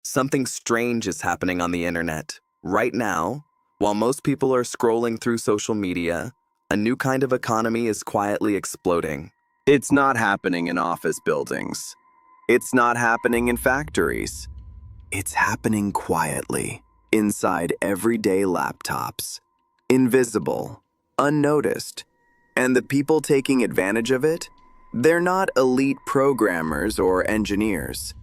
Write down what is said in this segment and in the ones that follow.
Something strange is happening on the internet. Right now, while most people are scrolling through social media, a new kind of economy is quietly exploding. It's not happening in office buildings. It's not happening in factories. It's happening quietly, inside everyday laptops. Invisible, unnoticed. And the people taking advantage of it? They're not elite programmers or engineers.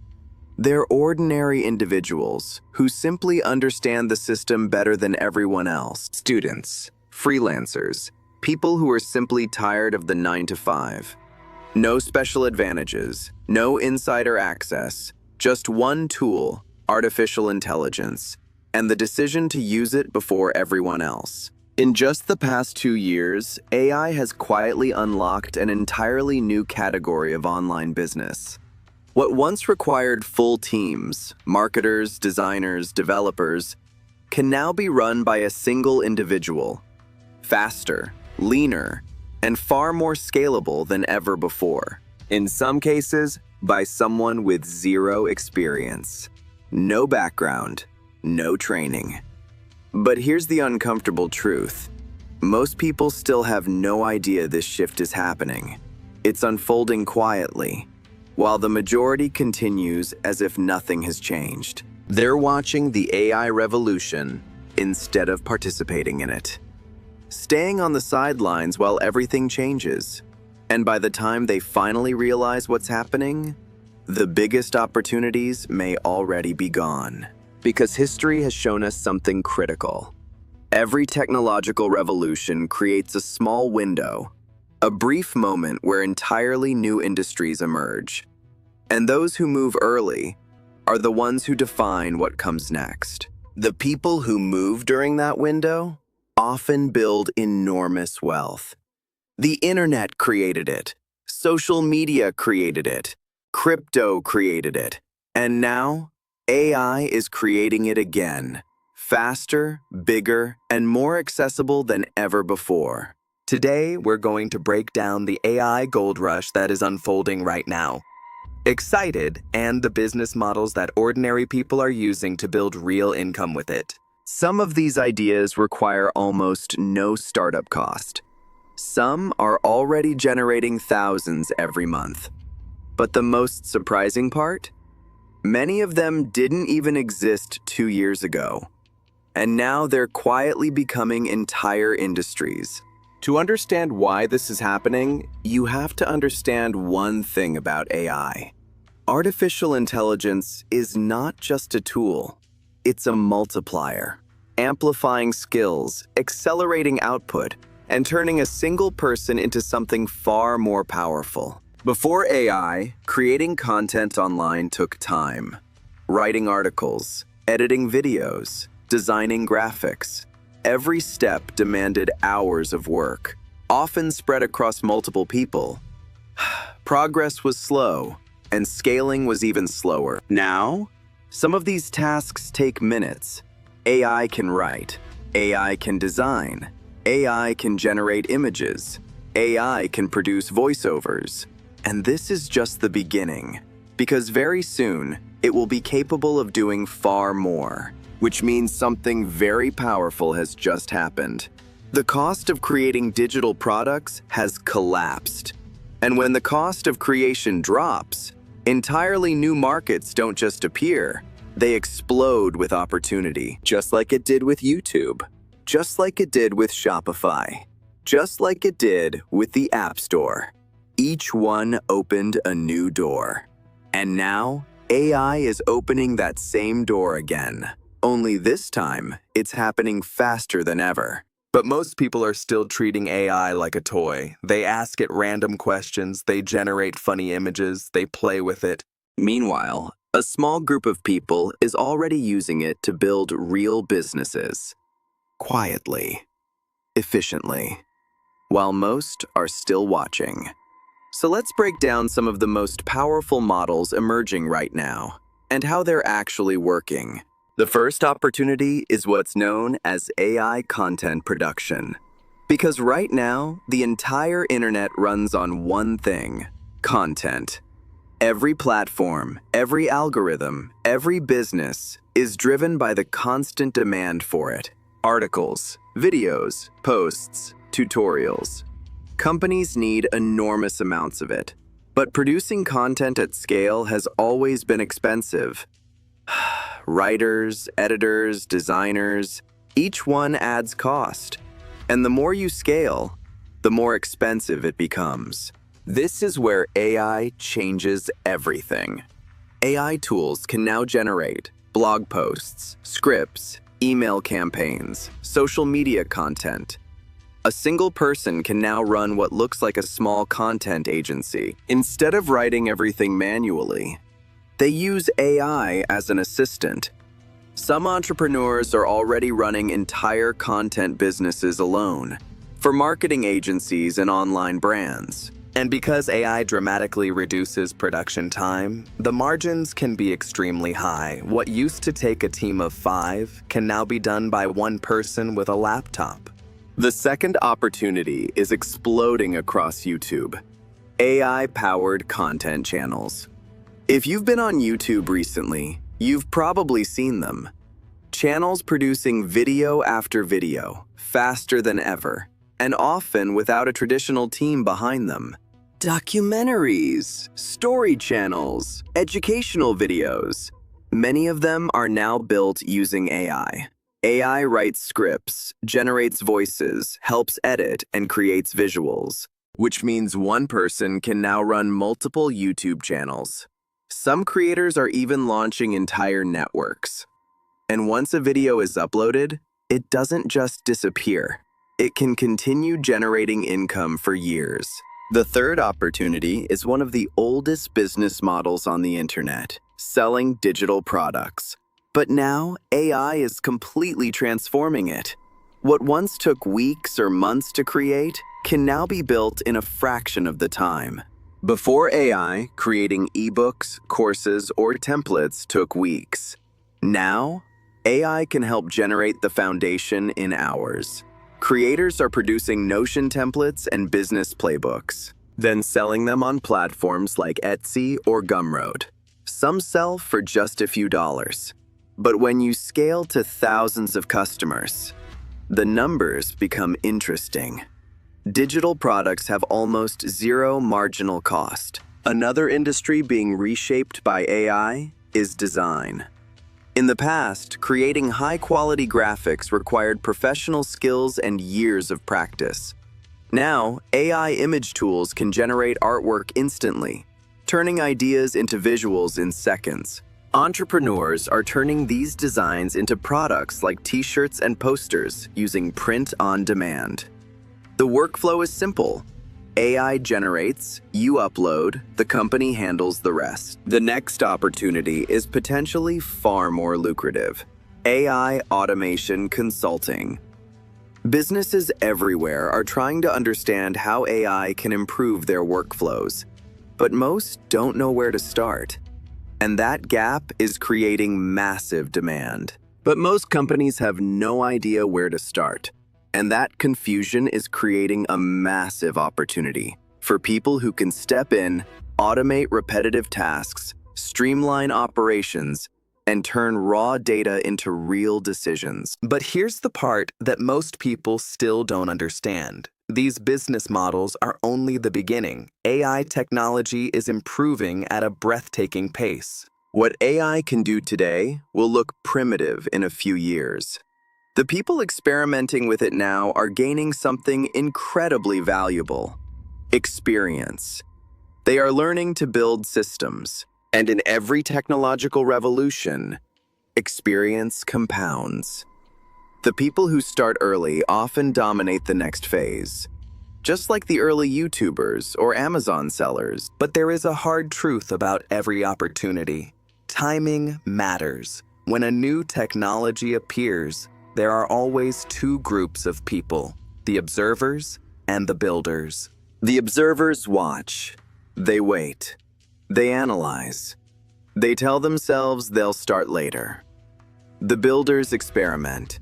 They're ordinary individuals who simply understand the system better than everyone else. Students, freelancers, people who are simply tired of the 9 to 5. No special advantages, no insider access, just one tool, artificial intelligence, and the decision to use it before everyone else. In just the past 2 years, AI has quietly unlocked an entirely new category of online business. What once required full teams, marketers, designers, developers, can now be run by a single individual. Faster, leaner, and far more scalable than ever before. In some cases, by someone with zero experience. No background, no training. But here's the uncomfortable truth. Most people still have no idea this shift is happening. It's unfolding quietly, while the majority continues as if nothing has changed. They're watching the AI revolution instead of participating in it. Staying on the sidelines while everything changes. And by the time they finally realize what's happening, the biggest opportunities may already be gone. Because history has shown us something critical. Every technological revolution creates a small window, a brief moment where entirely new industries emerge. And those who move early are the ones who define what comes next. The people who move during that window often build enormous wealth. The internet created it, social media created it, crypto created it, and now AI is creating it again, faster, bigger, and more accessible than ever before. Today, we're going to break down the AI gold rush that is unfolding right now. Excited, and the business models that ordinary people are using to build real income with it. Some of these ideas require almost no startup cost. Some are already generating thousands every month. But the most surprising part? Many of them didn't even exist 2 years ago. And now they're quietly becoming entire industries. To understand why this is happening, you have to understand one thing about AI. Artificial intelligence is not just a tool. It's a multiplier, amplifying skills, accelerating output, and turning a single person into something far more powerful. Before AI, creating content online took time. Writing articles, editing videos, designing graphics. Every step demanded hours of work, often spread across multiple people. Progress was slow, and scaling was even slower. Now, some of these tasks take minutes. AI can write, AI can design, AI can generate images, AI can produce voiceovers. And this is just the beginning, because very soon, it will be capable of doing far more, which means something very powerful has just happened. The cost of creating digital products has collapsed. And when the cost of creation drops, entirely new markets don't just appear, they explode with opportunity, just like it did with YouTube, just like it did with Shopify, just like it did with the App Store. Each one opened a new door. And now, AI is opening that same door again. Only this time, it's happening faster than ever. But most people are still treating AI like a toy. They ask it random questions, they generate funny images, they play with it. Meanwhile, a small group of people is already using it to build real businesses. Quietly, efficiently, while most are still watching. So let's break down some of the most powerful models emerging right now, and how they're actually working. The first opportunity is what's known as AI content production. Because right now, the entire internet runs on one thing: content. Every platform, every algorithm, every business is driven by the constant demand for it. Articles, videos, posts, tutorials. Companies need enormous amounts of it. But producing content at scale has always been expensive. Writers, editors, designers, each one adds cost. And the more you scale, the more expensive it becomes. This is where AI changes everything. AI tools can now generate blog posts, scripts, email campaigns, social media content. A single person can now run what looks like a small content agency. Instead of writing everything manually, they use AI as an assistant. Some entrepreneurs are already running entire content businesses alone for marketing agencies and online brands. And because AI dramatically reduces production time, the margins can be extremely high. What used to take a team of 5 can now be done by one person with a laptop. The second opportunity is exploding across YouTube. AI-powered content channels. If you've been on YouTube recently, you've probably seen them. Channels producing video after video, faster than ever, and often without a traditional team behind them. Documentaries, story channels, educational videos. Many of them are now built using AI. AI writes scripts, generates voices, helps edit, and creates visuals, which means one person can now run multiple YouTube channels. Some creators are even launching entire networks. And once a video is uploaded, it doesn't just disappear. It can continue generating income for years. The third opportunity is one of the oldest business models on the internet, selling digital products. But now, AI is completely transforming it. What once took weeks or months to create can now be built in a fraction of the time. Before AI, creating ebooks, courses, or templates took weeks. Now, AI can help generate the foundation in hours. Creators are producing Notion templates and business playbooks, then selling them on platforms like Etsy or Gumroad. Some sell for just a few dollars. But when you scale to thousands of customers, the numbers become interesting. Digital products have almost zero marginal cost. Another industry being reshaped by AI is design. In the past, creating high-quality graphics required professional skills and years of practice. Now, AI image tools can generate artwork instantly, turning ideas into visuals in seconds. Entrepreneurs are turning these designs into products like t-shirts and posters using print on demand. The workflow is simple. AI generates, you upload, the company handles the rest. The next opportunity is potentially far more lucrative. AI automation consulting. Businesses everywhere are trying to understand how AI can improve their workflows, but most don't know where to start. And that gap is creating massive demand. But most companies have no idea where to start. And that confusion is creating a massive opportunity for people who can step in, automate repetitive tasks, streamline operations, and turn raw data into real decisions. But here's the part that most people still don't understand. These business models are only the beginning. AI technology is improving at a breathtaking pace. What AI can do today will look primitive in a few years. The people experimenting with it now are gaining something incredibly valuable: experience. They are learning to build systems. And in every technological revolution, experience compounds. The people who start early often dominate the next phase, just like the early YouTubers or Amazon sellers. But there is a hard truth about every opportunity. Timing matters. When a new technology appears, there are always two groups of people: the observers and the builders. The observers watch. They wait. They analyze. They tell themselves they'll start later. The builders experiment.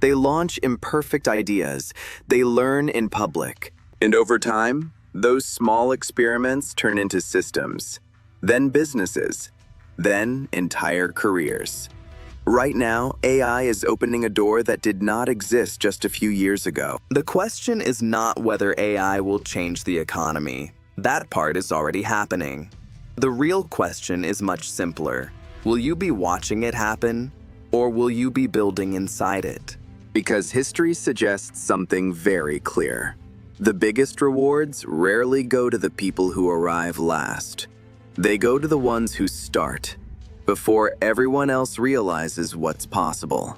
They launch imperfect ideas. They learn in public. And over time, those small experiments turn into systems. then businesses, then entire careers. Right now, AI is opening a door that did not exist just a few years ago. The question is not whether AI will change the economy. That part is already happening. The real question is much simpler. Will you be watching it happen, or will you be building inside it? Because history suggests something very clear. The biggest rewards rarely go to the people who arrive last. They go to the ones who start, before everyone else realizes what's possible.